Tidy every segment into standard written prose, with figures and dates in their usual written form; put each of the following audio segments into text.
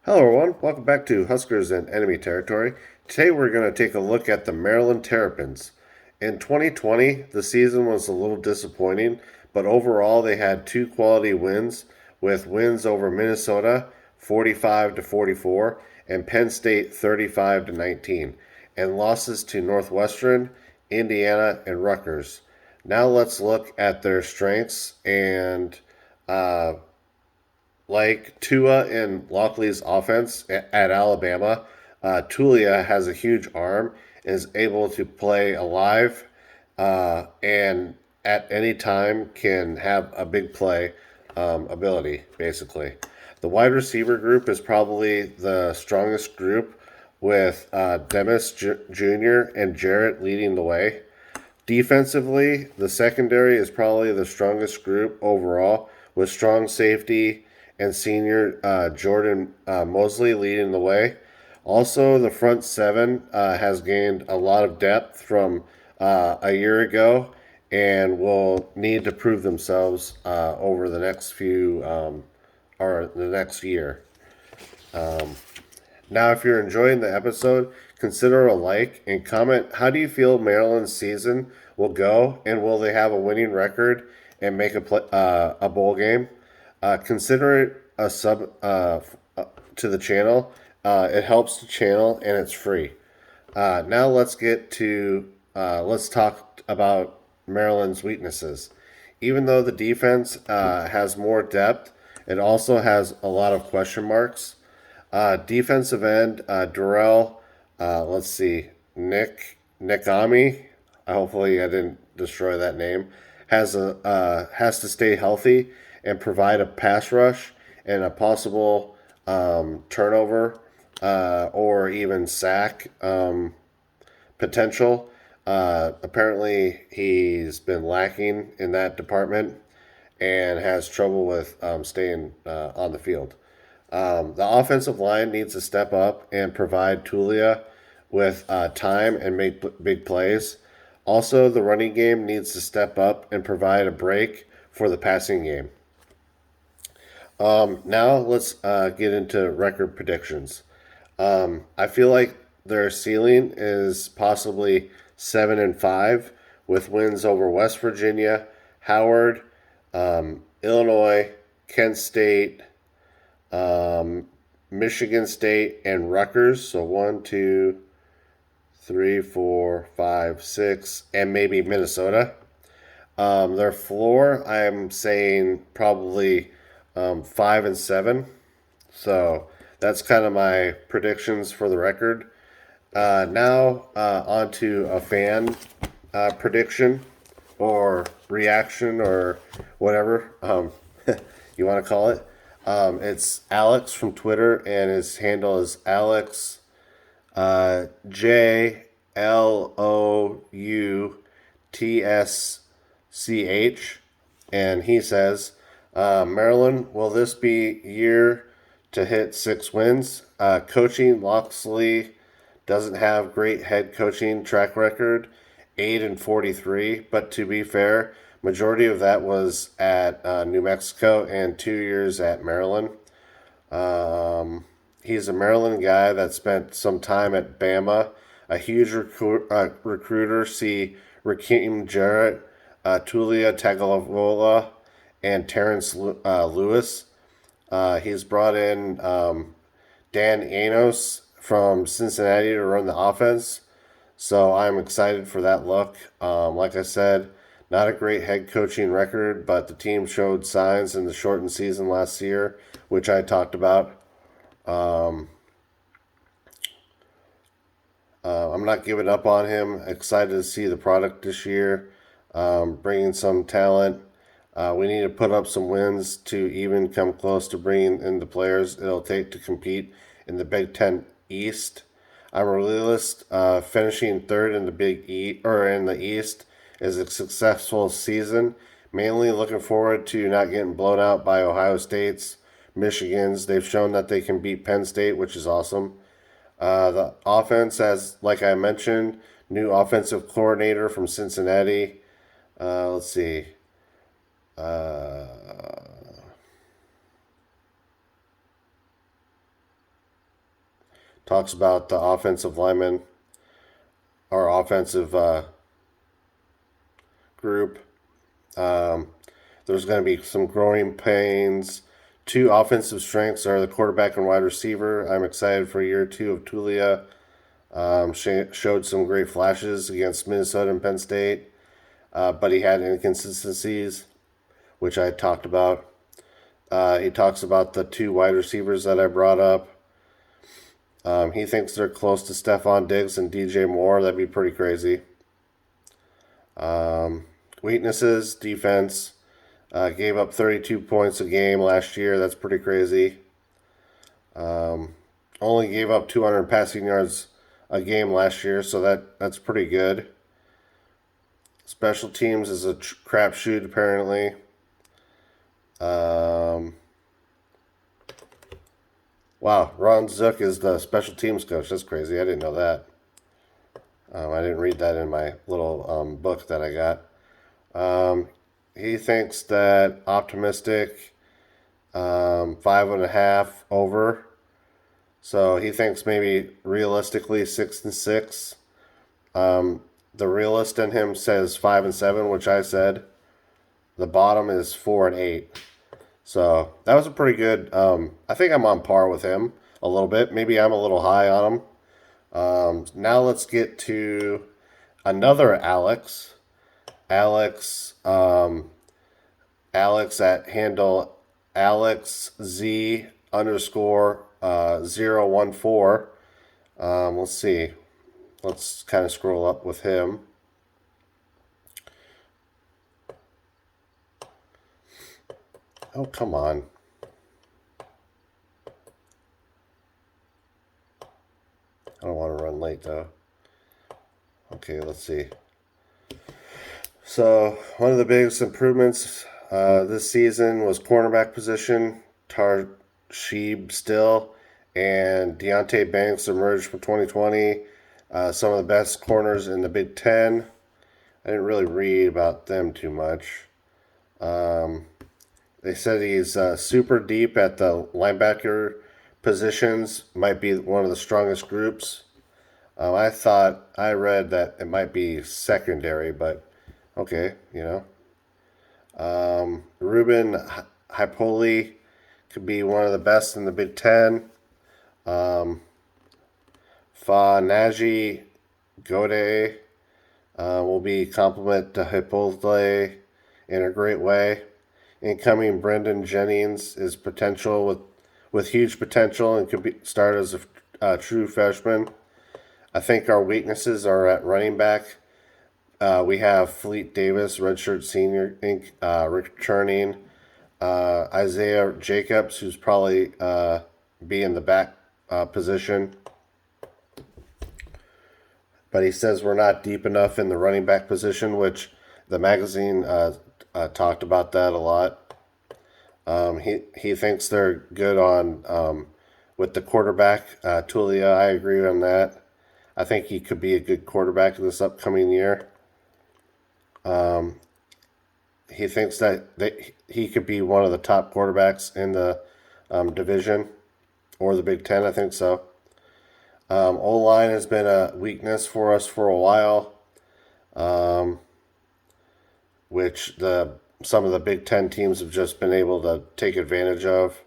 Hello, everyone. Welcome back to Huskers and Enemy Territory. Today, we're going to take a look at the Maryland Terrapins. In 2020, the season was a little disappointing, but overall, they had two quality wins, with wins over Minnesota 45 to 44 and Penn State 35 to 19, and losses to Northwestern, Indiana, and Rutgers. Now, let's look at their strengths and uh, like Tua and Lockley's offense at Alabama, Tulia has a huge arm, is able to play alive, and at any time can have a big play ability, basically. The wide receiver group is probably the strongest group, with Demis Jr. and Jarrett leading the way. Defensively, the secondary is probably the strongest group overall, with strong safety and senior Jordan Mosley leading the way. Also, the front seven has gained a lot of depth from a year ago and will need to prove themselves over the next few or the next year. Now, if you're enjoying the episode, consider a like and comment how do you feel Maryland's season will go, and will they have a winning record and make a bowl game? Consider it a sub to the channel. It helps the channel and it's free. Now let's talk about Maryland's weaknesses. Even though the defense has more depth, it also has a lot of question marks. Defensive end, Durrell, let's see, Nick Nikami. Hopefully, I didn't destroy that name. Has to stay healthy and provide a pass rush and a possible turnover or even sack potential. Apparently, he's been lacking in that department and has trouble with staying on the field. The offensive line needs to step up and provide Tulia with time and make big plays. Also, the running game needs to step up and provide a break for the passing game. Now let's get into record predictions. I feel like their ceiling is possibly 7-5 with wins over West Virginia, Howard, Illinois, Kent State, Michigan State, and Rutgers. So 1, 2, 3, 4, 5, 6, and maybe Minnesota. Their floor, I'm saying probably 5-7. So that's kind of my predictions for the record. Now on to a fan prediction or reaction or whatever you want to call it. It's Alex from Twitter, and his handle is Alex JLOUTSCH, and he says, Maryland, will this be year to hit 6 wins? Coaching Loxley doesn't have great head coaching track record, 8-43. But to be fair, majority of that was at New Mexico and 2 years at Maryland. He's a Maryland guy that spent some time at Bama. A huge recruiter. See Raheem Jarrett, Tulia Tagovailoa, and Terrence Lewis. He's brought in Dan Anos from Cincinnati to run the offense. So I'm excited for that look. Like I said, not a great head coaching record, but the team showed signs in the shortened season last year, which I talked about. I'm not giving up on him. Excited to see the product this year, bringing some talent. We need to put up some wins to even come close to bringing in the players it'll take to compete in the Big Ten East. I'm a realist. Finishing third in the Big E or in the East is a successful season. Mainly looking forward to not getting blown out by Ohio State's, Michigan's. They've shown that they can beat Penn State, which is awesome. The offense, as like I mentioned, new offensive coordinator from Cincinnati. Let's see. Uh, Talks about the offensive linemen, our offensive group. Um, there's going to be some growing pains. Two offensive strengths are the quarterback and wide receiver. I'm excited for year two of Tulia. Showed some great flashes against Minnesota and Penn State, but he had inconsistencies, which I talked about. He talks about the two wide receivers that I brought up. He thinks they're close to Stephon Diggs and DJ Moore. That'd be pretty crazy. Weaknesses, defense. Gave up 32 points a game last year. That's pretty crazy. Only gave up 200 passing yards a game last year, so that's pretty good. Special teams is a crapshoot, apparently. Wow, Ron Zook is the special teams coach. That's crazy. I didn't know that. I didn't read that in my little book that I got. He thinks that optimistic 5.5 over. So he thinks maybe realistically 6-6. The realist in him says 5-7, which I said. The bottom is 4-8. So that was a pretty good. I think I'm on par with him a little bit. Maybe I'm a little high on him. Now let's get to another Alex. Alex at handle AlexZ underscore 014. Let's see. Let's kind of scroll up with him. Oh, come on. I don't want to run late, though. Okay, let's see. So, one of the biggest improvements this season was cornerback position. Tarshib Still and Deontay Banks emerged for 2020. Some of the best corners in the Big Ten. I didn't really read about them too much. They said he's super deep at the linebacker positions. Might be one of the strongest groups. I read that it might be secondary, but okay, you know. Ruben Hypoli could be one of the best in the Big Ten. Fa-Naji Gode will be complement to Hypoli in a great way. Incoming Brendan Jennings is with huge potential and could start as a true freshman. I think our weaknesses are at running back. We have Fleet Davis, redshirt senior, returning. Isaiah Jacobs, who's probably be in the back position. But he says we're not deep enough in the running back position, which the magazine talked about that a lot. He thinks they're good on with the quarterback. Tulia, I agree on that. I think he could be a good quarterback this upcoming year. He thinks that he could be one of the top quarterbacks in the division or the Big Ten. I think so. O-line has been a weakness for us for a while, which some of the Big Ten teams have just been able to take advantage of.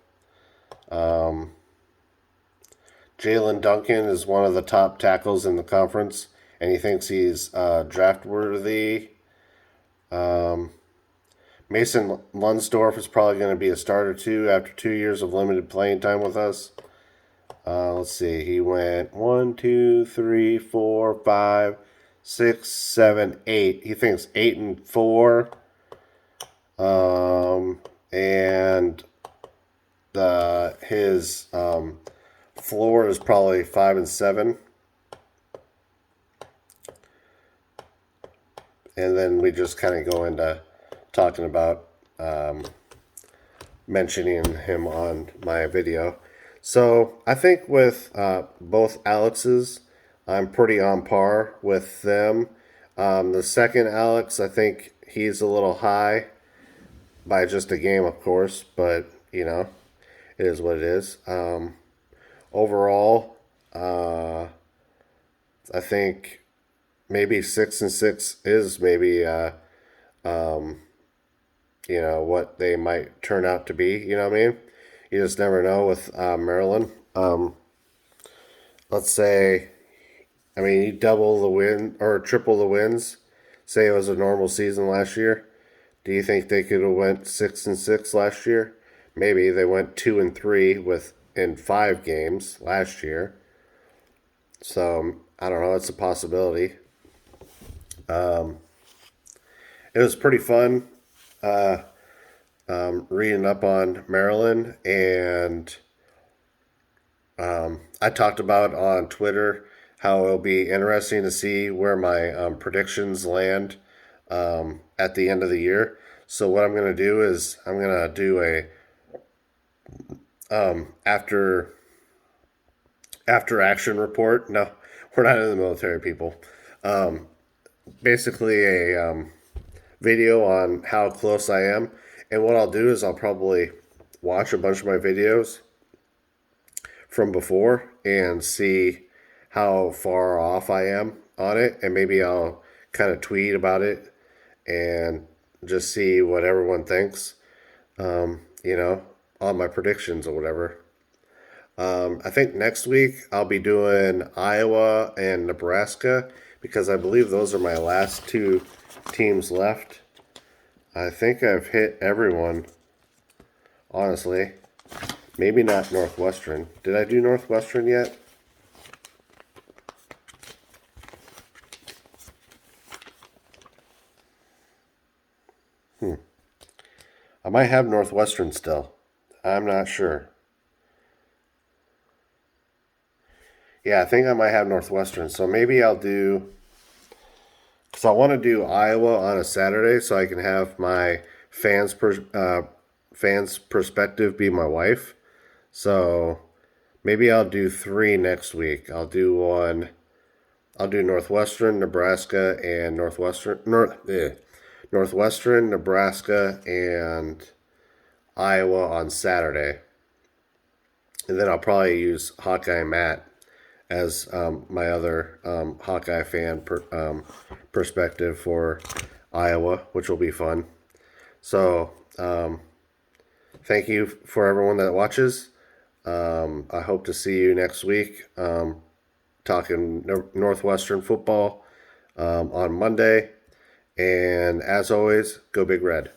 Jalen Duncan is one of the top tackles in the conference, and he thinks he's draft worthy. Mason Lunsdorf is probably going to be a starter too after 2 years of limited playing time with us. Let's see. He went 1, 2, 3, 4, 5, 6, 7, 8. He thinks 8-4. And his floor is probably 5-7. And then we just kind of go into talking about mentioning him on my video. So I think with both Alexes, I'm pretty on par with them. The second Alex, I think he's a little high by just a game, of course, but you know, it is what it is. Overall, Uh, I think maybe 6-6 is maybe um, what they might turn out to be. You know what I mean? You just never know with Maryland. Let's say, I mean, you double the win or triple the wins. Say it was a normal season last year. Do you think they could have went 6-6 last year? Maybe they went 2-3 with in 5 games last year. So I don't know. It's a possibility. It was pretty fun reading up on Maryland, and I talked about on Twitter how it'll be interesting to see where my predictions land at the end of the year. So what I'm going to do is I'm going to do a after action report. No, we're not in the military, people. Basically, a video on how close I am. And what I'll do is I'll probably watch a bunch of my videos from before and see how far off I am on it. And maybe I'll kind of tweet about it and just see what everyone thinks, on my predictions or whatever. I think next week I'll be doing Iowa and Nebraska because I believe those are my last 2 teams left. I think I've hit everyone, honestly. Maybe not Northwestern. Did I do Northwestern yet? I might have Northwestern still. I'm not sure. Yeah, I think I might have Northwestern. So maybe I'll do. Because I want to do Iowa on a Saturday so I can have my fans' perspective be my wife. So maybe I'll do 3 next week. I'll do one. I'll do Northwestern, Nebraska, and Northwestern, Nebraska, and Iowa on Saturday, and then I'll probably use Hawkeye Matt as my other Hawkeye fan perspective for Iowa, which will be fun. So thank you for everyone that watches. I hope to see you next week talking Northwestern football on Monday. And as always, go Big Red.